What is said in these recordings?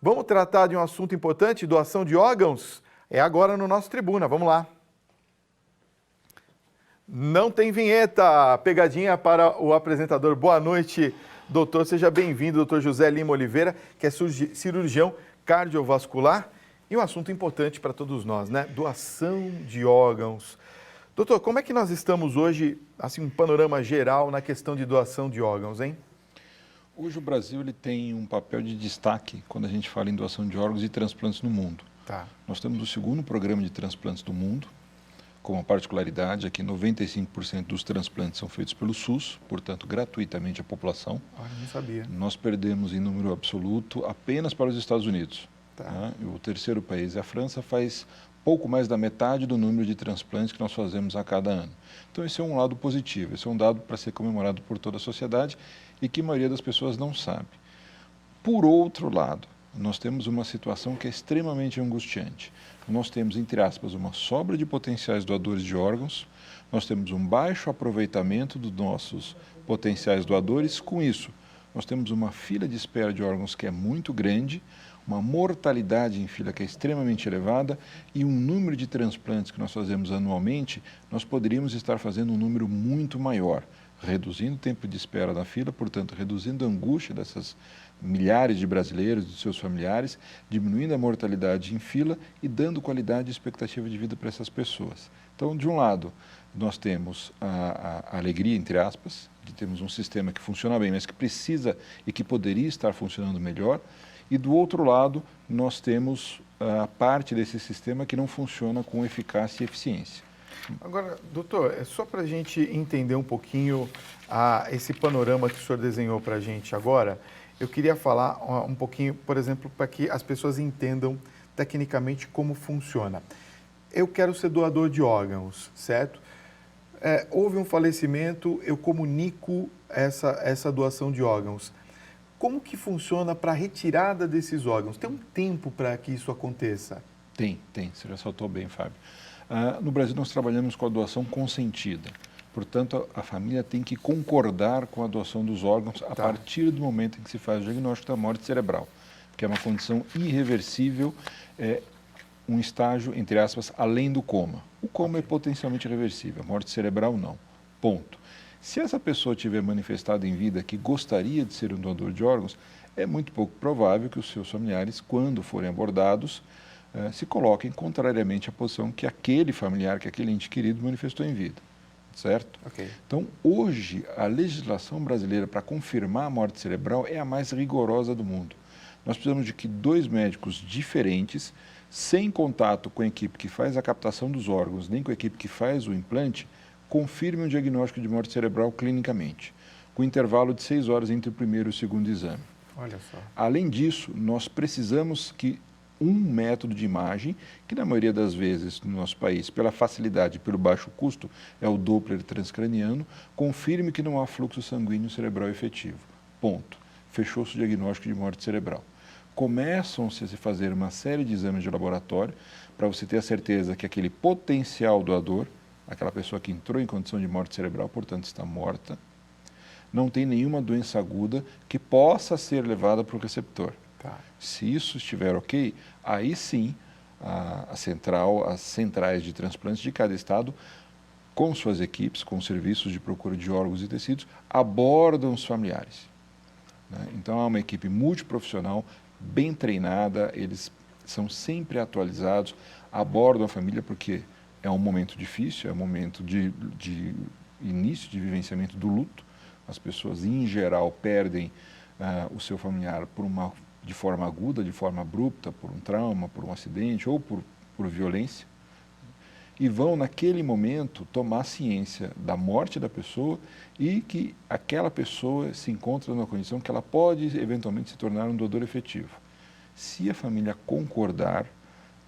Vamos tratar de um assunto importante, doação de órgãos? É agora no nosso Tribuna, vamos lá. Não tem vinheta, pegadinha para o apresentador. Boa noite, doutor, seja bem-vindo, doutor José Lima Oliveira, que é cirurgião cardiovascular. E um assunto importante para todos nós, né? Doação de órgãos. Doutor, como é que nós estamos hoje, assim, um panorama geral na questão de doação de órgãos, hein? Hoje o Brasil ele tem um papel de destaque quando a gente fala em doação de órgãos e transplantes no mundo. Tá. Nós temos o segundo programa de transplantes do mundo, com uma particularidade é que 95% dos transplantes são feitos pelo SUS, portanto gratuitamente à população. Ah, não sabia. Nós perdemos em número absoluto apenas para os Estados Unidos. Tá. Né? O terceiro país, a França, faz pouco mais da metade do número de transplantes que nós fazemos a cada ano. Então esse é um lado positivo, esse é um dado para ser comemorado por toda a sociedade e que a maioria das pessoas não sabe. Por outro lado, nós temos uma situação que é extremamente angustiante. Nós temos, entre aspas, uma sobra de potenciais doadores de órgãos, nós temos um baixo aproveitamento dos nossos potenciais doadores. Com isso, nós temos uma fila de espera de órgãos que é muito grande, uma mortalidade em fila que é extremamente elevada e um número de transplantes que nós fazemos anualmente, nós poderíamos estar fazendo um número muito maior, reduzindo o tempo de espera na fila, portanto, reduzindo a angústia dessas milhares de brasileiros e de seus familiares, diminuindo a mortalidade em fila e dando qualidade e expectativa de vida para essas pessoas. Então, de um lado, nós temos a alegria, entre aspas, de termos um sistema que funciona bem, mas que precisa e que poderia estar funcionando melhor, e do outro lado, nós temos a parte desse sistema que não funciona com eficácia e eficiência. Agora, doutor, é só para a gente entender um pouquinho esse panorama que o senhor desenhou para a gente agora, eu queria falar um pouquinho, por exemplo, para que as pessoas entendam tecnicamente como funciona. Eu quero ser doador de órgãos, certo? Houve um falecimento, eu comunico essa doação de órgãos. Como que funciona para a retirada desses órgãos? Tem um tempo para que isso aconteça? Tem. Você já saltou bem, Fábio. No Brasil, nós trabalhamos com a doação consentida. Portanto, a família tem que concordar com a doação dos órgãos a partir do momento em que se faz o diagnóstico da morte cerebral, que é uma condição irreversível, um estágio, entre aspas, além do coma. O coma é potencialmente reversível, a morte cerebral não. Ponto. Se essa pessoa tiver manifestado em vida que gostaria de ser um doador de órgãos, é muito pouco provável que os seus familiares, quando forem abordados, se coloquem contrariamente à posição que aquele familiar, que aquele ente querido manifestou em vida. Certo? Okay. Então, hoje, a legislação brasileira para confirmar a morte cerebral é a mais rigorosa do mundo. Nós precisamos de que dois médicos diferentes, sem contato com a equipe que faz a captação dos órgãos, nem com a equipe que faz o implante, confirmem o diagnóstico de morte cerebral clinicamente, com intervalo de 6 horas entre o primeiro e o segundo exame. Olha só. Além disso, nós precisamos que um método de imagem, que na maioria das vezes no nosso país, pela facilidade e pelo baixo custo, é o Doppler transcraniano, confirme que não há fluxo sanguíneo cerebral efetivo. Ponto. Fechou-se o diagnóstico de morte cerebral. Começam-se a se fazer uma série de exames de laboratório para você ter a certeza que aquele potencial doador, aquela pessoa que entrou em condição de morte cerebral, portanto está morta, não tem nenhuma doença aguda que possa ser levada para o receptor. Tá. Se isso estiver ok, aí sim as centrais de transplantes de cada estado, com suas equipes, com serviços de procura de órgãos e tecidos, abordam os familiares. Né? Então, há uma equipe multiprofissional, bem treinada, eles são sempre atualizados, abordam a família porque é um momento difícil, é um momento de início de vivenciamento do luto. As pessoas, em geral, perdem o seu familiar de forma aguda, de forma abrupta, por um trauma, por um acidente ou por violência, e vão, naquele momento, tomar ciência da morte da pessoa e que aquela pessoa se encontra numa condição que ela pode, eventualmente, se tornar um doador efetivo. Se a família concordar,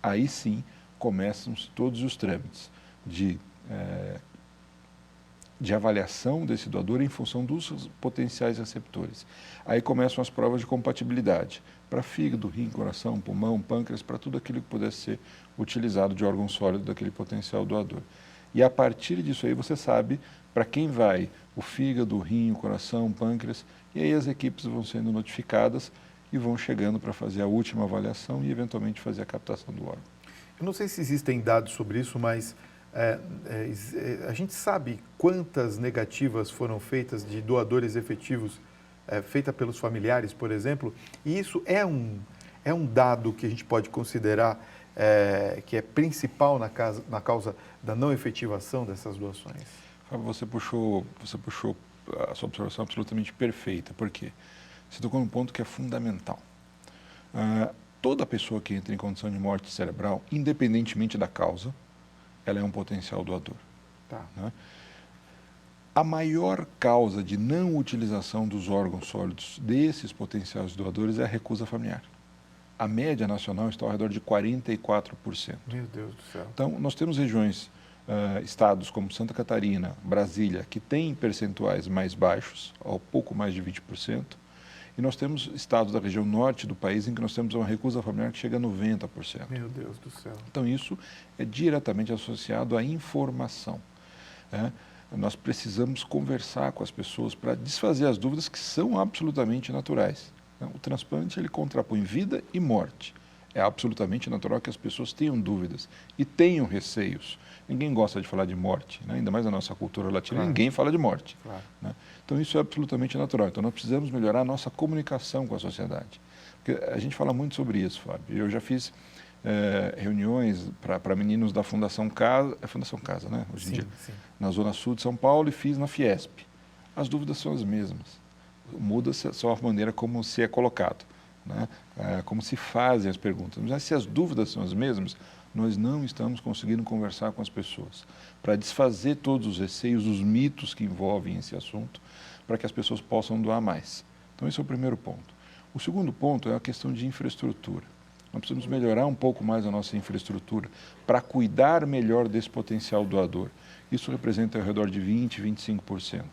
aí sim começam todos os trâmites de avaliação desse doador em função dos potenciais receptores. Aí começam as provas de compatibilidade para fígado, rim, coração, pulmão, pâncreas, para tudo aquilo que pudesse ser utilizado de órgão sólido daquele potencial doador. E a partir disso aí você sabe para quem vai o fígado, o rim, o coração, o pâncreas, e aí as equipes vão sendo notificadas e vão chegando para fazer a última avaliação e, eventualmente, fazer a captação do órgão. Eu não sei se existem dados sobre isso, mas a gente sabe quantas negativas foram feitas de doadores efetivos, feita pelos familiares, por exemplo, e isso é um dado que a gente pode considerar que é principal na causa da não efetivação dessas doações. Fábio, você puxou a sua observação absolutamente perfeita, porque você tocou num ponto que é fundamental. Toda pessoa que entra em condição de morte cerebral, independentemente da causa, ela é um potencial doador. Tá. Né? A maior causa de não utilização dos órgãos sólidos desses potenciais doadores é a recusa familiar. A média nacional está ao redor de 44%. Meu Deus do céu. Então, nós temos regiões, estados como Santa Catarina, Brasília, que têm percentuais mais baixos, ao pouco mais de 20%, e nós temos estados da região norte do país em que nós temos uma recusa familiar que chega a 90%. Meu Deus do céu. Então, isso é diretamente associado à informação. Nós precisamos conversar com as pessoas para desfazer as dúvidas que são absolutamente naturais. O transplante, ele contrapõe vida e morte. É absolutamente natural que as pessoas tenham dúvidas e tenham receios. Ninguém gosta de falar de morte, né? Ainda mais na nossa cultura latina, Claro. Ninguém fala de morte. Claro. Né? Então, isso é absolutamente natural. Então, nós precisamos melhorar a nossa comunicação com a sociedade. Porque a gente fala muito sobre isso, Fábio. Eu já fiz reuniões para meninos da Fundação Casa, Fundação Casa, né? Hoje em dia, Sim. na Zona Sul de São Paulo, e fiz na Fiesp. As dúvidas são as mesmas. Muda-se só a maneira como se é colocado, né? Como se fazem as perguntas. Mas se as dúvidas são as mesmas, nós não estamos conseguindo conversar com as pessoas para desfazer todos os receios, os mitos que envolvem esse assunto, para que as pessoas possam doar mais. Então, esse é o primeiro ponto. O segundo ponto é a questão de infraestrutura. Nós precisamos melhorar um pouco mais a nossa infraestrutura para cuidar melhor desse potencial doador. Isso representa ao redor de 20%, 25%.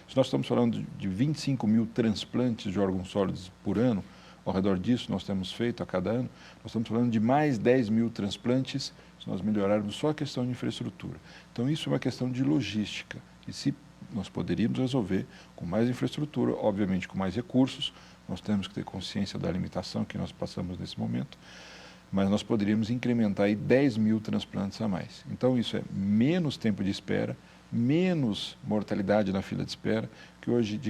Se nós estamos falando de 25 mil transplantes de órgãos sólidos por ano, ao redor disso nós temos feito a cada ano, nós estamos falando de mais 10 mil transplantes se nós melhorarmos só a questão de infraestrutura. Então, isso é uma questão de logística. E se nós poderíamos resolver com mais infraestrutura, obviamente com mais recursos, nós temos que ter consciência da limitação que nós passamos nesse momento, mas nós poderíamos incrementar aí 10 mil transplantes a mais. Então, isso é menos tempo de espera, menos mortalidade na fila de espera, que hoje,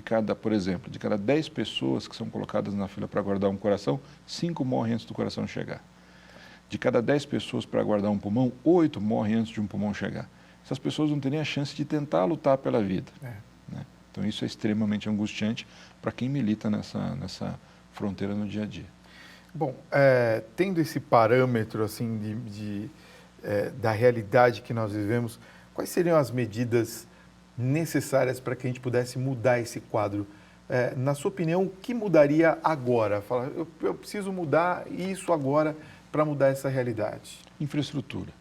por exemplo, de cada 10 pessoas que são colocadas na fila para guardar um coração, 5 morrem antes do coração chegar. De cada 10 pessoas para guardar um pulmão, 8 morrem antes de um pulmão chegar. Essas pessoas não teriam a chance de tentar lutar pela vida. Né? Então, isso é extremamente angustiante para quem milita nessa fronteira no dia a dia. Bom, tendo esse parâmetro assim da realidade que nós vivemos, quais seriam as medidas necessárias para que a gente pudesse mudar esse quadro? Na sua opinião, o que mudaria agora? Fala, eu preciso mudar isso agora para mudar essa realidade. Infraestrutura.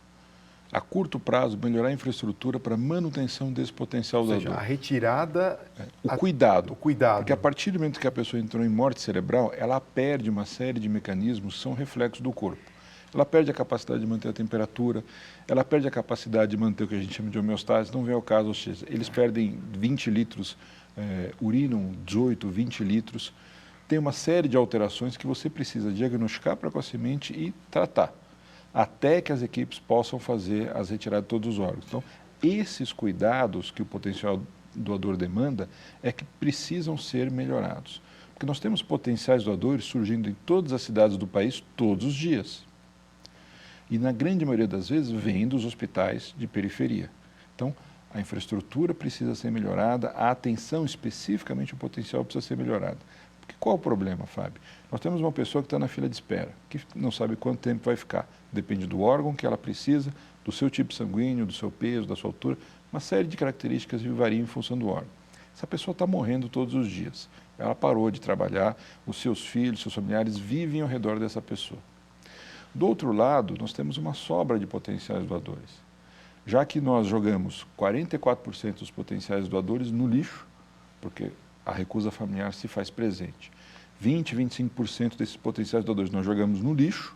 A curto prazo, melhorar a infraestrutura para manutenção desse potencial doador. Ou seja, a retirada... O cuidado. O cuidado. Porque a partir do momento que a pessoa entrou em morte cerebral, ela perde uma série de mecanismos que são reflexos do corpo. Ela perde a capacidade de manter a temperatura, ela perde a capacidade de manter o que a gente chama de homeostase, não vem ao caso, ou seja, eles perdem 20 litros, urinam 18, 20 litros. Tem uma série de alterações que você precisa diagnosticar precocemente e tratar, até que as equipes possam fazer as retiradas de todos os órgãos. Então, esses cuidados que o potencial doador demanda é que precisam ser melhorados. Porque nós temos potenciais doadores surgindo em todas as cidades do país todos os dias. E, na grande maioria das vezes, vêm dos hospitais de periferia. Então, a infraestrutura precisa ser melhorada, a atenção especificamente ao potencial precisa ser melhorada. Porque qual é o problema, Fábio? Nós temos uma pessoa que está na fila de espera, que não sabe quanto tempo vai ficar. Depende do órgão que ela precisa, do seu tipo sanguíneo, do seu peso, da sua altura, uma série de características que variam em função do órgão. Essa pessoa está morrendo todos os dias. Ela parou de trabalhar, os seus filhos, seus familiares vivem ao redor dessa pessoa. Do outro lado, nós temos uma sobra de potenciais doadores. Já que nós jogamos 44% dos potenciais doadores no lixo, porque a recusa familiar se faz presente. 20, 25% desses potenciais doadores nós jogamos no lixo,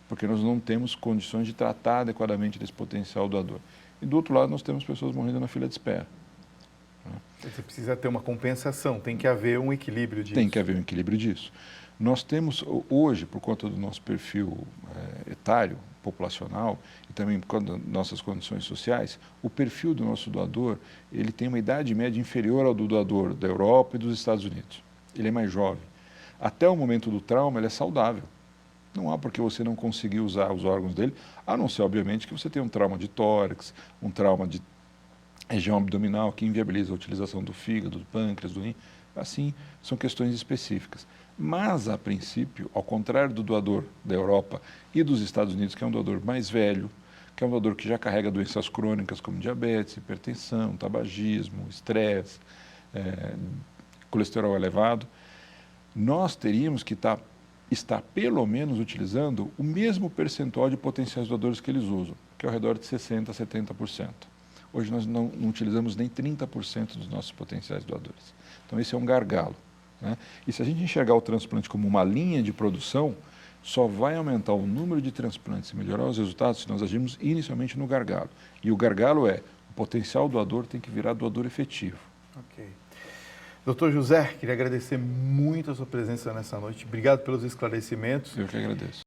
porque nós não temos condições de tratar adequadamente desse potencial doador. E do outro lado, nós temos pessoas morrendo na fila de espera. Você precisa ter uma compensação, tem que haver um equilíbrio disso. Tem que haver um equilíbrio disso. Nós temos hoje, por conta do nosso perfil etário, populacional e também por conta das nossas condições sociais, o perfil do nosso doador, ele tem uma idade média inferior ao do doador da Europa e dos Estados Unidos. Ele é mais jovem. Até o momento do trauma, ele é saudável. Não há porque você não conseguir usar os órgãos dele, a não ser, obviamente, que você tenha um trauma de tórax, um trauma de região abdominal que inviabiliza a utilização do fígado, do pâncreas, do rim. Assim, são questões específicas. Mas, a princípio, ao contrário do doador da Europa e dos Estados Unidos, que é um doador mais velho, que é um doador que já carrega doenças crônicas como diabetes, hipertensão, tabagismo, estresse, colesterol elevado, nós teríamos que estar pelo menos utilizando o mesmo percentual de potenciais doadores que eles usam, que é ao redor de 60% a 70%. Hoje nós não utilizamos nem 30% dos nossos potenciais doadores. Então esse é um gargalo, né? E se a gente enxergar o transplante como uma linha de produção, só vai aumentar o número de transplantes e melhorar os resultados se nós agirmos inicialmente no gargalo. E o gargalo o potencial doador tem que virar doador efetivo. Ok. Doutor José, queria agradecer muito a sua presença nessa noite. Obrigado pelos esclarecimentos. Eu que agradeço.